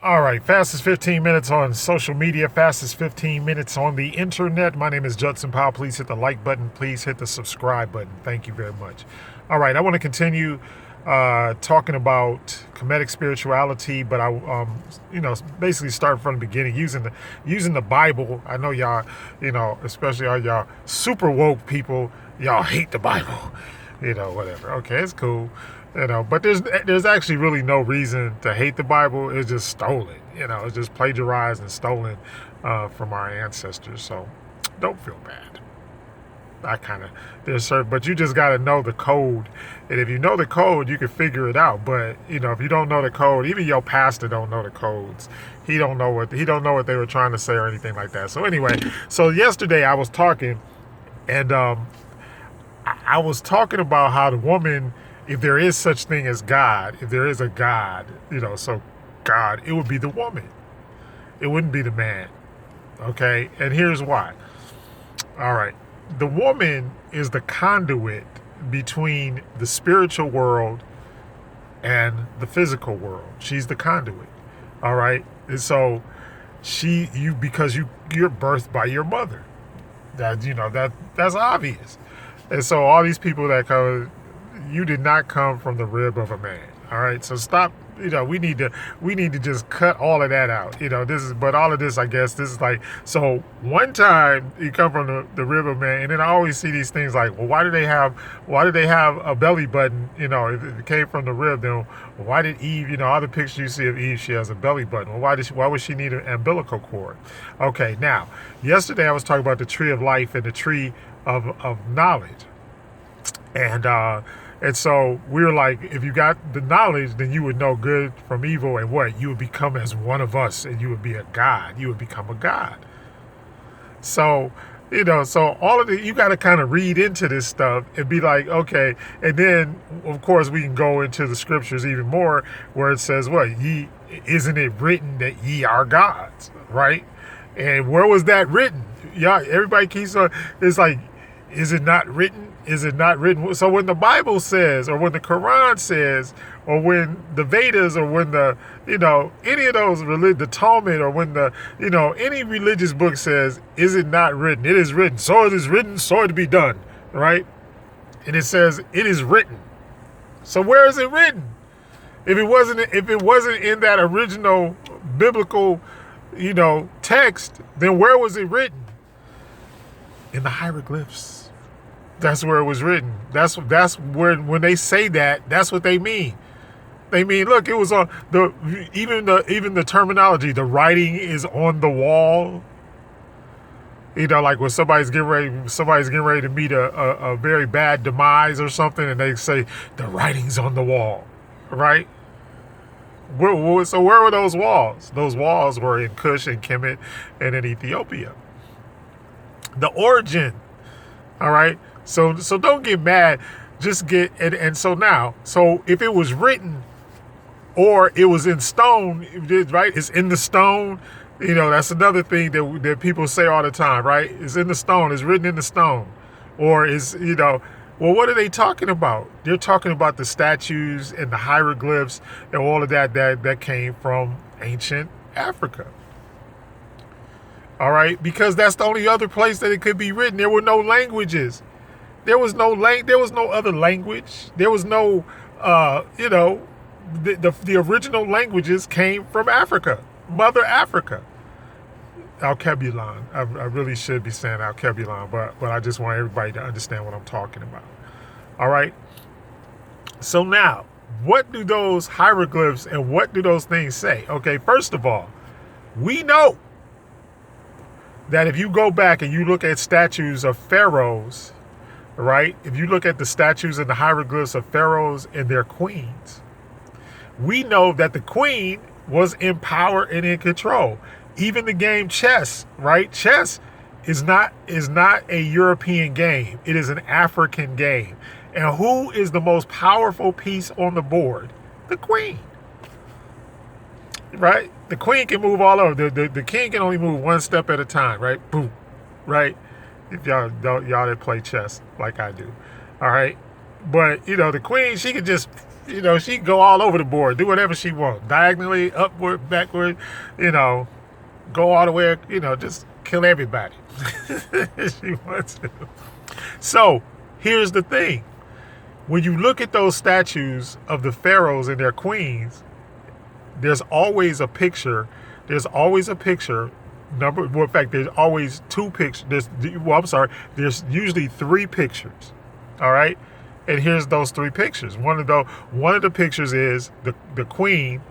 All right, fastest 15 minutes on social media, fastest 15 minutes on the internet. My name is Judson Powell. Please hit the like button. Please hit the subscribe button. Thank you very much. All right, I want to continue talking about Kemetic spirituality, but basically start from the beginning using the Bible. I know y'all, especially all y'all super woke people, y'all hate the Bible. Whatever. Okay, it's cool. But there's actually really no reason to hate the Bible. It's just stolen. It's just plagiarized and stolen from our ancestors. So don't feel bad. But you just got to know the code. And if you know the code, you can figure it out. But if you don't know the code, even your pastor don't know the codes. He don't know what they were trying to say or anything like that. So anyway, yesterday I was talking, and I was talking about how the woman, if there is such thing as God, if there is a God, so God, it would be the woman. It wouldn't be the man. Okay? And here's why. All right. The woman is the conduit between the spiritual world and the physical world. She's the conduit. All right? And so because you're birthed by your mother. That's obvious. And so all these people that come, you did not come from the rib of a man. All right. So stop. We need to just cut all of that out. But all of this, I guess, this is like, so one time you come from the rib of man, and then I always see these things like, well, why do they have a belly button? If it came from the rib, then why did Eve, all the pictures you see of Eve, she has a belly button. Well, why would she need an umbilical cord? Okay. Now, yesterday I was talking about the tree of life and the tree of knowledge. And so we were like, if you got the knowledge, then you would know good from evil, and what? You would become as one of us, and you would be a God. You would become a God. So, so all of you got to kind of read into this stuff and be like, okay. And then, of course, we can go into the scriptures even more, where it says, what? Isn't it written that ye are gods, right? And where was that written? Yeah, everybody keeps on, it's like, is it not written? Is it not written? So when the Bible says, or when the Quran says, or when the Vedas, or when the, any of those the Talmud, or when the, any religious book says, is it not written? It is written. So it is written, so it be done, right? And it says, it is written. So where is it written? If it wasn't in that original biblical, text, then where was it written? In the hieroglyphs. That's where it was written. That's where, when they say that, that's what they mean. They mean, look, it was on even the terminology. The writing is on the wall. Like when somebody's getting ready to meet a very bad demise or something, and they say the writing's on the wall, right? So where were those walls? Those walls were in Cush and Kemet and in Ethiopia. The origin, all right. So don't get mad. Just get and so now. So if it was written, or it was in stone, right? It's in the stone. That's another thing that people say all the time, right? It's in the stone. It's written in the stone, or is well, what are they talking about? They're talking about the statues and the hieroglyphs and all of that came from ancient Africa. All right, because that's the only other place that it could be written. There were no languages. There was no other language. There was no, the original languages came from Africa, Mother Africa. Alkebulan. I really should be saying Alkebulan, but I just want everybody to understand what I'm talking about. All right. So now, what do those hieroglyphs and what do those things say? Okay, first of all, we know that if you go back and you look at statues of pharaohs, right? If you look at the statues and the hieroglyphs of pharaohs and their queens, we know that the queen was in power and in control. Even the game chess, right? Chess is not a European game. It is an African game. And who is the most powerful piece on the board? The queen. Right? The queen can move all over. The king can only move one step at a time, right? Boom. Right? If y'all that play chess like I do. All right. But the queen, she could just She can go all over the board, do whatever she wants, diagonally, upward, backward, you know, go all the way, just kill everybody. She wants to. So here's the thing. When you look at those statues of the pharaohs and their queens, there's always a picture. There's always a picture. In fact, there's always two pictures. There's usually three pictures. All right. And here's those three pictures. One of the pictures is the queen,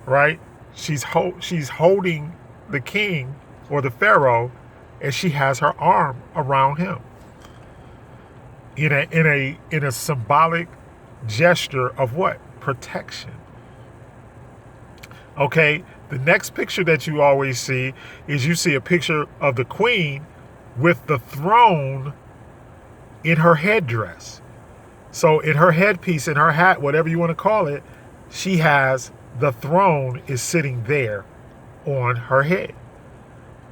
right? She's holding the king or the pharaoh, and she has her arm around him in a symbolic gesture of what? Protection. Okay. The next picture that you always see is you see a picture of the queen with the throne in her headdress. So in her headpiece, in her hat, whatever you want to call it, she has the throne is sitting there on her head,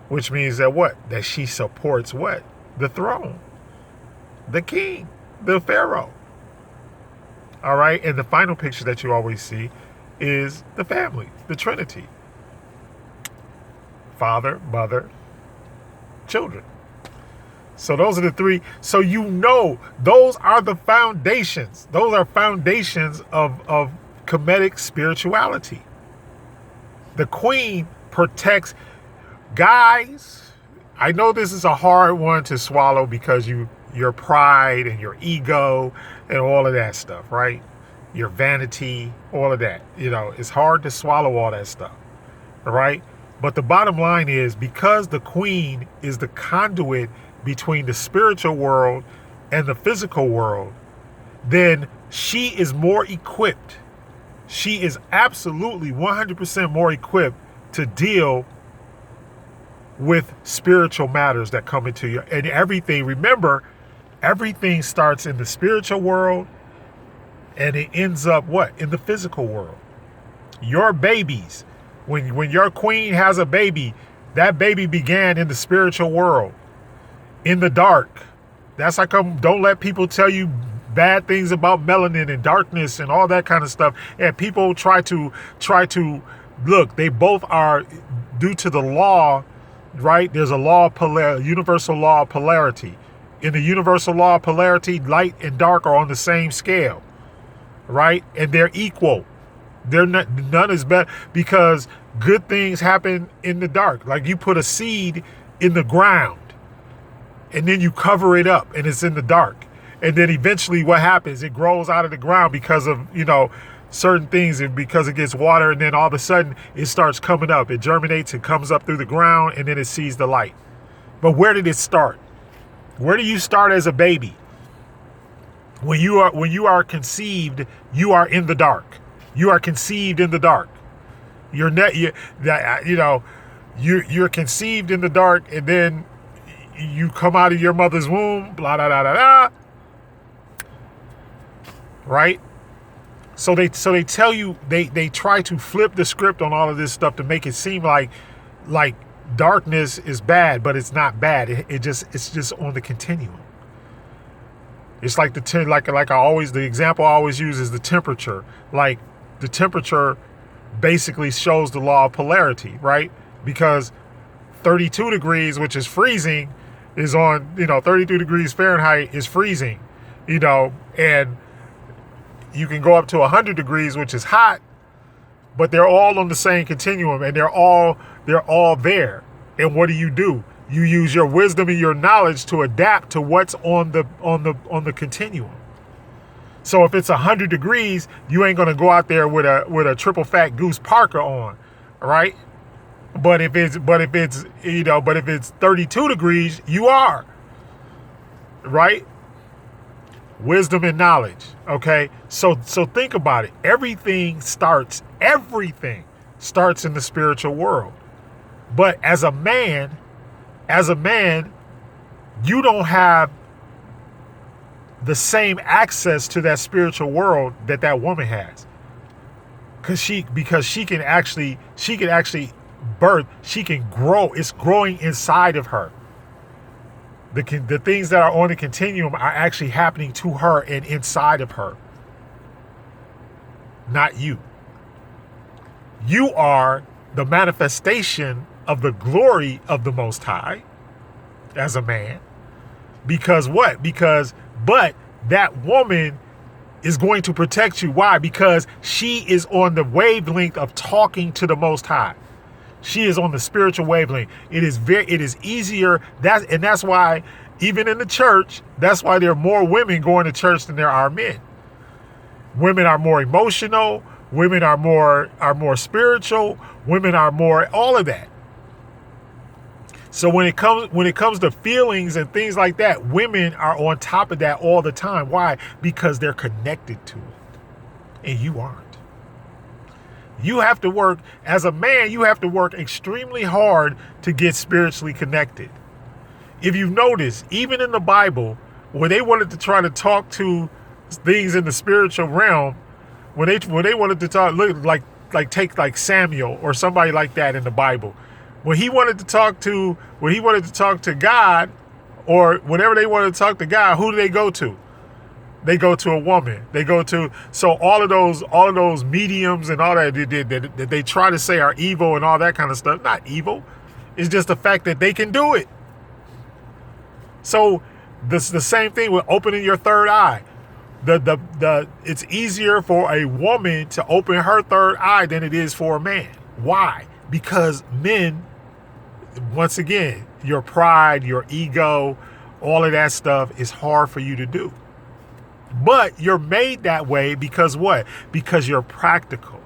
which means that what? That she supports what? The throne, the king, the pharaoh. All right. And the final picture that you always see is the family, the Trinity. Father, mother, children. So those are the three. So those are the foundations. Those are foundations of Kemetic spirituality. The queen protects. Guys, I know this is a hard one to swallow because your pride and your ego and all of that stuff, right? Your vanity, all of that. It's hard to swallow all that stuff, all right? But the bottom line is, because the queen is the conduit between the spiritual world and the physical world, then she is more equipped. She is absolutely 100% more equipped to deal with spiritual matters that come into you. And everything, remember, everything starts in the spiritual world and it ends up what? In the physical world. Your babies, when your queen has a baby, that baby began in the spiritual world, in the dark. That's how come don't let people tell you bad things about melanin and darkness and all that kind of stuff. And people try to look, they both are due to the law, right? There's a law of universal law of polarity. In the universal law of polarity, light and dark are on the same scale, right? And they're equal. None is better, because good things happen in the dark. Like you put a seed in the ground and then you cover it up and it's in the dark. And then eventually what happens? It grows out of the ground because of, certain things, and because it gets water, and then all of a sudden it starts coming up. It germinates and comes up through the ground, and then it sees the light. But where did it start? Where do you start as a baby? When you are conceived, you are in the dark. You are conceived in the dark. You're conceived in the dark, and then you come out of your mother's womb, blah, blah, blah, blah, blah. Right? So they tell you, they try to flip the script on all of this stuff to make it seem like darkness is bad, but it's not bad. It's just on the continuum. It's like the example I always use is the temperature. Like the temperature basically shows the law of polarity, right? Because 32 degrees, which is freezing, is on, 32 degrees Fahrenheit is freezing, and you can go up to 100 degrees, which is hot, but they're all on the same continuum, and they're all there. And what do? You use your wisdom and your knowledge to adapt to what's on the continuum. So if it's 100 degrees, you ain't gonna go out there with a triple fat goose parka on, right? But if it's 32 degrees, you are, right? Wisdom and knowledge. Okay. So think about it. Everything starts in the spiritual world. But as a man, you don't have the same access to that spiritual world that woman has. Because she can actually birth, she can grow. It's growing inside of her. The things that are on the continuum are actually happening to her and inside of her. not you. You are the manifestation of the glory of the Most High as a man. Because what? But that woman is going to protect you. Why? Because she is on the wavelength of talking to the Most High. She is on the spiritual wavelength. It is easier. That's why even in the church, that's why there are more women going to church than there are men. Women are more emotional. Women are more spiritual. Women are more all of that. So when it comes to feelings and things like that, women are on top of that all the time. Why? Because they're connected to it, and you aren't. You have to work as a man. You have to work extremely hard to get spiritually connected. If you've noticed, even in the Bible, when they wanted to try to talk to things in the spiritual realm, when they wanted to talk, take like Samuel or somebody like that in the Bible. When he wanted to talk to God, or whenever they wanted to talk to God, who do they go to? They go to a woman. So all of those mediums and all that they try to say are evil and all that kind of stuff. Not evil. It's just the fact that they can do it. So the same thing with opening your third eye. It's easier for a woman to open her third eye than it is for a man. Why? Because men, once again, your pride, your ego, all of that stuff is hard for you to do. But you're made that way because what? Because you're practical.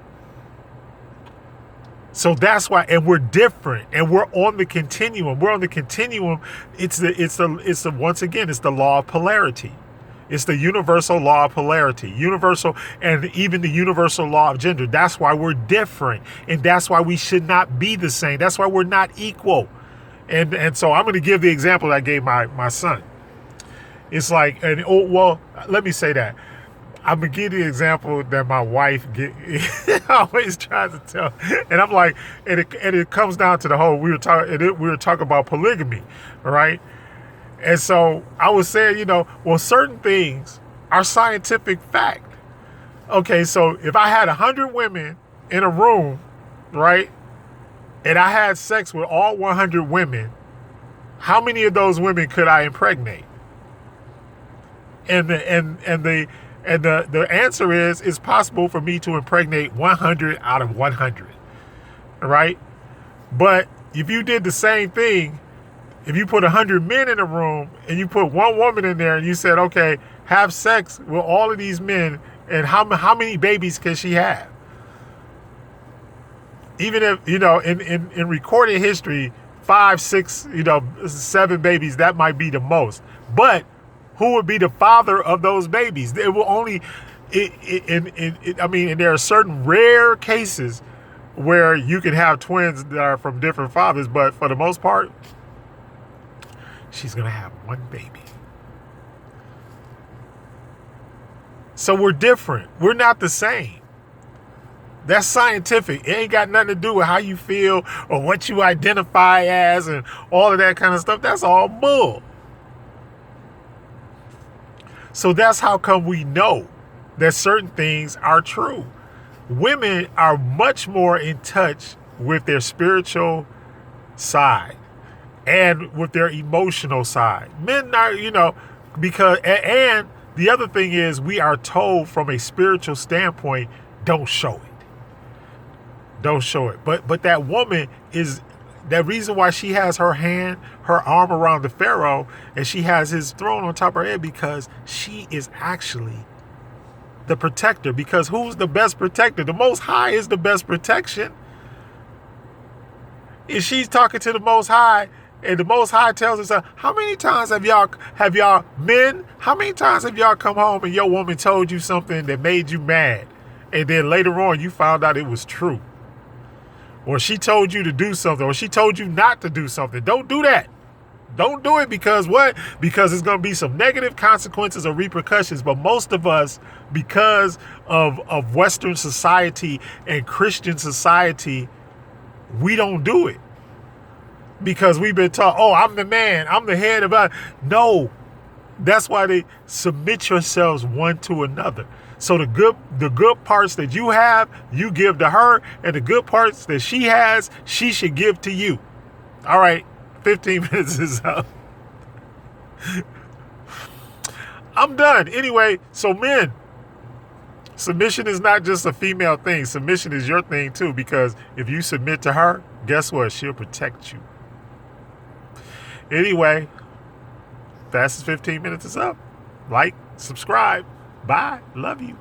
So that's why, and we're different, and we're on the continuum. We're on the continuum. It's the once again, it's the law of polarity. It's the universal law of polarity, universal, and even the universal law of gender. That's why we're different, and that's why we should not be the same. That's why we're not equal. And so I'm going to give the example that I gave my son. It's like, let me say that. I'm going to give the example that my wife always tries to tell. And I'm like, and it comes down to the whole, we were talking about polygamy, right? And so I was saying, certain things are scientific fact. Okay, so if I had 100 women in a room, right, and I had sex with all 100 women, how many of those women could I impregnate? And the answer is, it's possible for me to impregnate 100 out of 100, right? But if you did the same thing, if you put 100 men in a room and you put one woman in there and you said, okay, have sex with all of these men, and how many babies can she have? Even if, in recorded history, 5, 6, 7 babies, that might be the most. But who would be the father of those babies? It will only, and there are certain rare cases where you can have twins that are from different fathers, but for the most part, she's going to have one baby. So we're different. We're not the same. That's scientific. It ain't got nothing to do with how you feel or what you identify as and all of that kind of stuff. That's all bull. So that's how come we know that certain things are true. Women are much more in touch with their spiritual side and with their emotional side. Men are, because, and the other thing is, we are told from a spiritual standpoint, don't show it. Don't show it. But that woman is, that reason why she has her arm around the Pharaoh and she has his throne on top of her head, because she is actually the protector. Because who's the best protector? The Most High is the best protection. If she's talking to the Most High, and the Most High tells us, how many times have y'all men, how many times have y'all come home and your woman told you something that made you mad, and then later on you found out it was true? Or she told you to do something, or she told you not to do something. Don't do that. Don't do it, because what? Because it's going to be some negative consequences or repercussions. But most of us, because of Western society and Christian society, we don't do it. Because we've been taught, oh, I'm the man, I'm the head of us. No, that's why they submit yourselves one to another. So the good parts that you have, you give to her, and the good parts that she has, she should give to you. All right, 15 minutes is up. I'm done. Anyway, so men, submission is not just a female thing. Submission is your thing too, because if you submit to her, guess what? She'll protect you. Anyway, fastest 15 minutes is up. Like, subscribe. Bye. Love you.